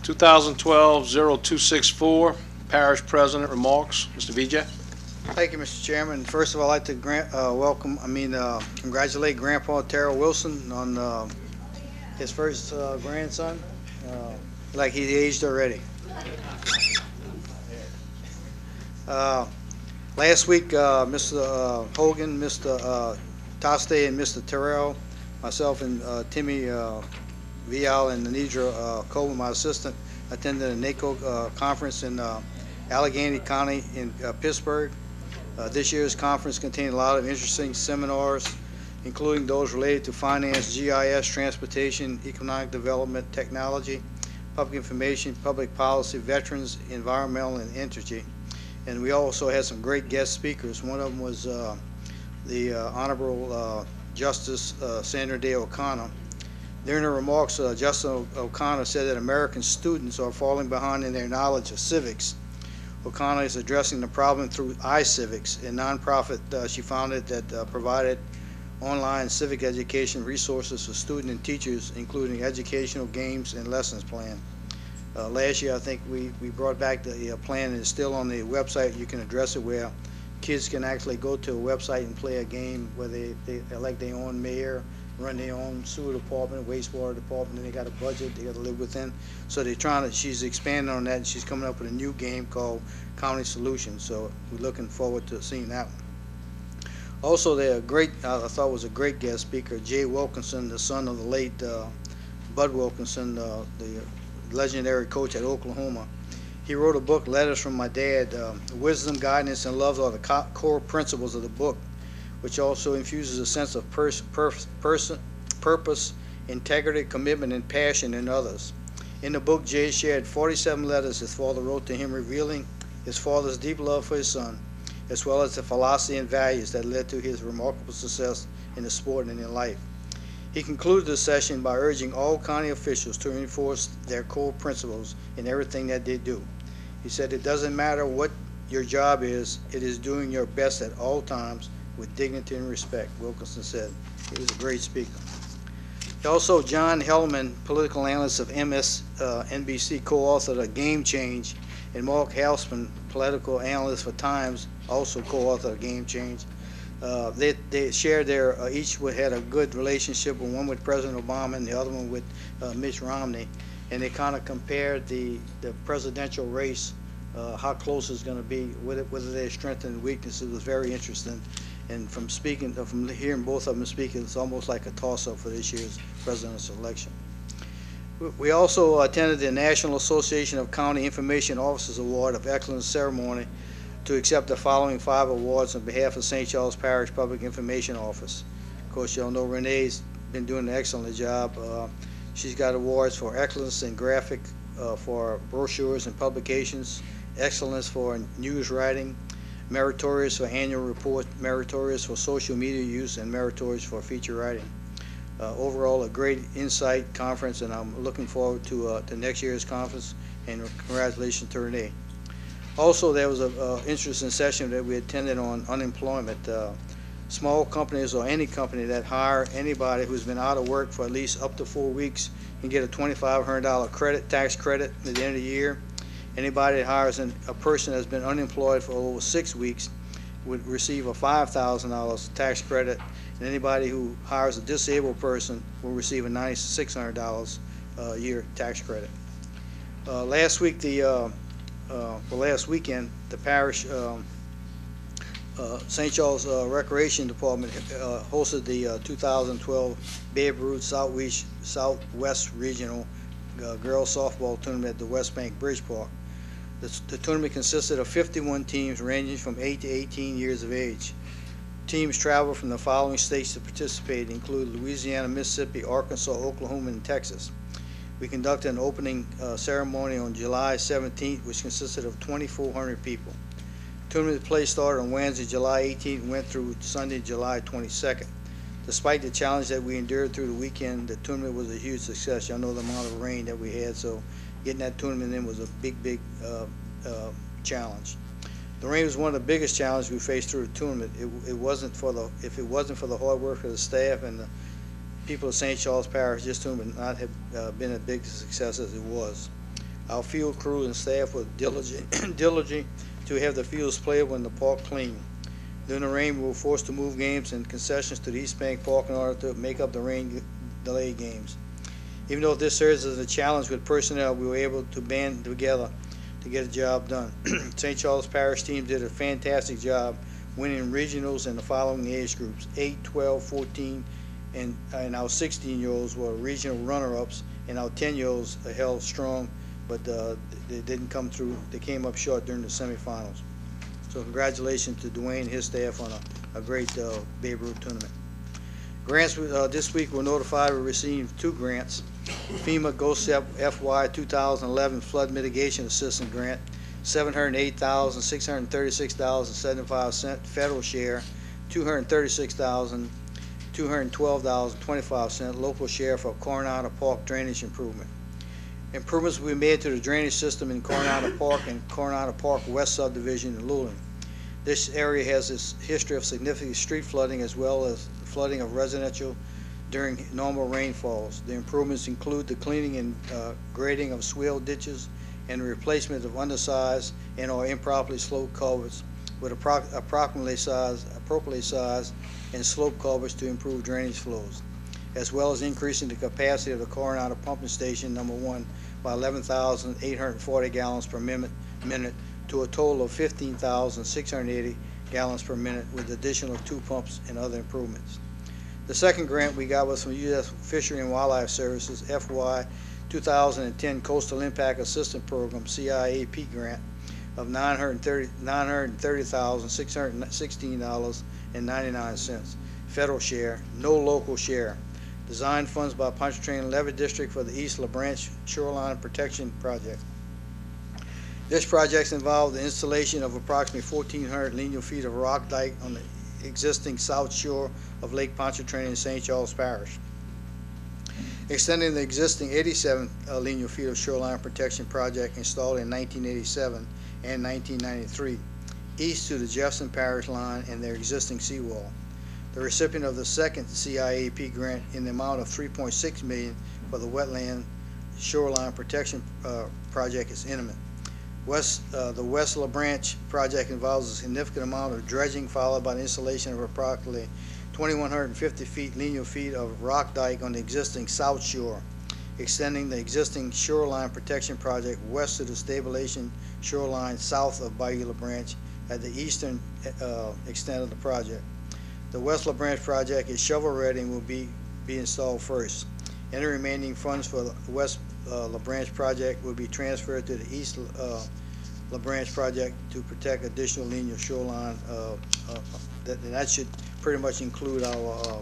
2012-0264, Parish President remarks. Mr. V.J. Thank you, Mr. Chairman. First of all, I'd like to congratulate Grandpa Terrell Wilson on his first grandson. Like he's aged already. Last week, Mr. Hogan, Mr. Toste, and Mr. Terrell, myself, and Timmy Vial and Anidra Coleman, my assistant, attended an ACO conference in Allegheny County in Pittsburgh. This year's conference contained a lot of interesting seminars, including those related to finance, GIS, transportation, economic development, technology, public information, public policy, veterans, environmental, and energy. And we also had some great guest speakers. One of them was the Honorable Justice Sandra Day O'Connor. During her remarks, Justice O'Connor said that American students are falling behind in their knowledge of civics. O'Connor is addressing the problem through ICivics, a nonprofit she founded that provided online civic education resources for students and teachers, including educational games and lessons plan. Last year, I think we brought back the plan, and it's still on the website. You can address it where kids can actually go to a website and play a game where they elect their own mayor, run their own sewer department, wastewater department, and they got a budget they got to live within. So she's expanding on that, and she's coming up with a new game called County Solutions. So we're looking forward to seeing that one. Also, I thought was a great guest speaker, Jay Wilkinson, the son of the late Bud Wilkinson, the legendary coach at Oklahoma. He wrote a book, Letters from My Dad. Wisdom, guidance, and love are the core principles of the book, which also infuses a sense of purpose, integrity, commitment, and passion in others. In the book, Jay shared 47 letters his father wrote to him, revealing his father's deep love for his son, as well as the philosophy and values that led to his remarkable success in the sport and in life. He concluded the session by urging all county officials to reinforce their core principles in everything that they do. He said, "It doesn't matter what your job is, it is doing your best at all times with dignity and respect," Wilkinson said. He was a great speaker. Also, John Hellman, political analyst of MSNBC, co-authored A Game Change, and Mark Halsman, political analyst for Times, also co-authored A Game Change. They shared each had a good relationship, one with President Obama and the other one with Mitt Romney, and they kind of compared the presidential race, how close it's going to be, whether their strengths and weaknesses. It was very interesting. And from hearing both of them speak, it's almost like a toss-up for this year's presidential election. We also attended the National Association of County Information Officers Award of Excellence ceremony to accept the following 5 awards on behalf of St. Charles Parish Public Information Office. Of course, y'all know Renee's been doing an excellent job. She's got awards for excellence in graphic, for brochures and publications, excellence for news writing, meritorious for annual report, meritorious for social media use, and meritorious for feature writing. Overall, a great insight conference, and I'm looking forward to next year's conference, and congratulations to Renee. Also, there was an interesting session that we attended on unemployment. Small companies or any company that hire anybody who's been out of work for at least up to 4 weeks can get a $2,500 tax credit at the end of the year. Anybody that hires a person that's been unemployed for over 6 weeks would receive a $5,000 tax credit, and anybody who hires a disabled person will receive a $9,600 a year tax credit. Last weekend, the parish St. Charles Recreation Department hosted the 2012 Babe Ruth Southwest Regional Girls Softball Tournament at the West Bank Bridge Park. The tournament consisted of 51 teams ranging from 8 to 18 years of age. Teams traveled from the following states to participate, include Louisiana, Mississippi, Arkansas, Oklahoma, and Texas. We conducted an opening ceremony on July 17th, which consisted of 2,400 people. Tournament play started on Wednesday, July 18th, and went through Sunday, July 22nd. Despite the challenge that we endured through the weekend, the tournament was a huge success. Y'all know the amount of rain that we had, so getting that tournament in was a big challenge. The rain was one of the biggest challenges we faced through the tournament. If it wasn't for the hard work of the staff and the people of St. Charles Parish, this tournament would not have been as big a success as it was. Our field crew and staff were diligent to have the fields playable and the park clean. During the rain, we were forced to move games and concessions to the East Bank Park in order to make up the rain delayed games. Even though this serves as a challenge with personnel, we were able to band together to get a job done. St. Charles Parish team did a fantastic job winning regionals in the following age groups: 8, 12, 14, and our 16-year-olds were regional runner-ups, and our 10-year-olds held strong, but they didn't come through. They came up short during the semifinals. So congratulations to Dwayne and his staff on a great Babe Ruth tournament. Grants this week were notified we received 2 grants. FEMA GOSEP FY 2011 Flood Mitigation Assistance Grant, $708,636.75 federal share, $236,212.25 local share for Coronado Park drainage improvement. Improvements will be made to the drainage system in Coronado Park and Coronado Park West subdivision in Luling. This area has a history of significant street flooding as well as flooding of residential during normal rainfalls. The improvements include the cleaning and grading of swale ditches and the replacement of undersized and or improperly sloped culverts with appropriately sized and sloped culverts to improve drainage flows, as well as increasing the capacity of the Coronado Pumping Station number 1 by 11,840 gallons per minute to a total of 15,680 gallons per minute with additional 2 pumps and other improvements. The second grant we got was from U.S. Fishery and Wildlife Services FY 2010 Coastal Impact Assistance Program CIAP grant of $930,616.99 federal share, no local share. Design funds by Pontchartrain Levee District for the East LaBranche Shoreline Protection Project. This project involved the installation of approximately 1,400 linear feet of rock dike on the existing south shore of Lake Pontchartrain in St. Charles Parish, extending the existing 87 linear feet of shoreline protection project installed in 1987 and 1993 east to the Jefferson Parish line and their existing seawall. The recipient of the second CIAP grant in the amount of $3.6 million for the wetland shoreline protection project is Intimate. The West LaBranche project involves a significant amount of dredging followed by the installation of approximately 2,150 linear feet of rock dike on the existing south shore, extending the existing shoreline protection project west to the stabilization shoreline south of Bayou LaBranche at the eastern extent of the project. The West LaBranche project is shovel ready and will be installed first. Any remaining funds for the West LaBranche project will be transferred to the East LaBranche project to protect additional linear shoreline. That should pretty much include our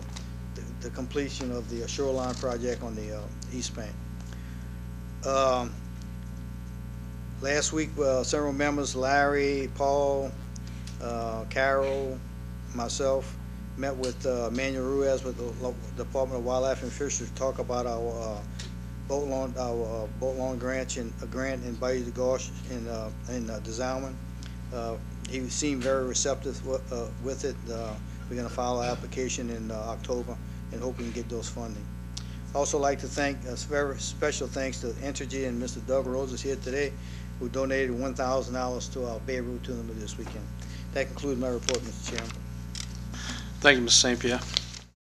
the completion of the shoreline project on the East Bank. Last week, several members, Larry, Paul, Carol, myself, met with Manuel Ruiz with the Department of Wildlife and Fisheries to talk about our boat lawn grant in Bayou de Gauche in Desalman. He seemed very receptive with it. We're going to file an application in October and hope we can get those funding. Also like to thank very special thanks to Entergy and Mr. Doug Rose is here today, who donated $1,000 to our Babe Ruth tournament this weekend. That concludes my report, Mr. Chairman. Thank you, Mr. St. Pierre.